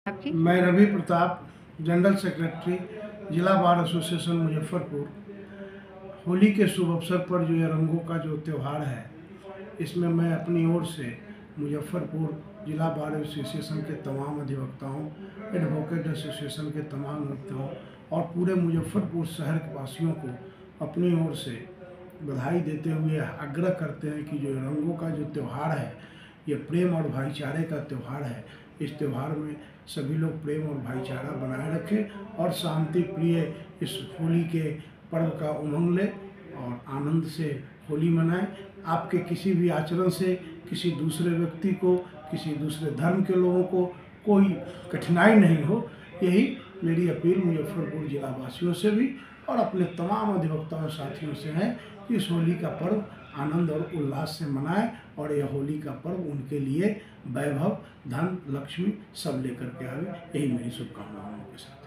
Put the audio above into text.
आपकी? मैं Ravi Pratap, general secretary, जिला बार एसोसिएशन मुजफ्फरपुर। होली के शुभ अवसर पर जो ये रंगों का जो त्यौहार है, इसमें मैं अपनी ओर से मुजफ्फरपुर जिला बार एसोसिएशन के तमाम अधिवक्ताओं, एडवोकेट एसोसिएशन के तमाम अधिवक्ताओं और पूरे मुजफ्फरपुर शहर के वासियों को अपनी ओर से बधाई देते हुए आग्रह करते हैं कि जो रंगों का जो त्यौहार है, ये प्रेम और भाईचारे का त्यौहार है। इस त्यौहार में सभी लोग प्रेम और भाईचारा बनाए रखें और शांति प्रिय इस होली के पर्व का उमंग लें और आनंद से होली मनाएं। आपके किसी भी आचरण से किसी दूसरे व्यक्ति को, किसी दूसरे धर्म के लोगों को कोई कठिनाई नहीं हो, यही मेरी अपील मुजफ्फरपुर जिला वासियों से भी और अपने तमाम अधिवक्ताओं साथियों से है कि इस होली का पर्व आनंद और उल्लास से मनाएं और यह होली का पर्व उनके लिए वैभव, धन, लक्ष्मी सब लेकर के आवे। यही मेरी शुभकामनाओं के साथ।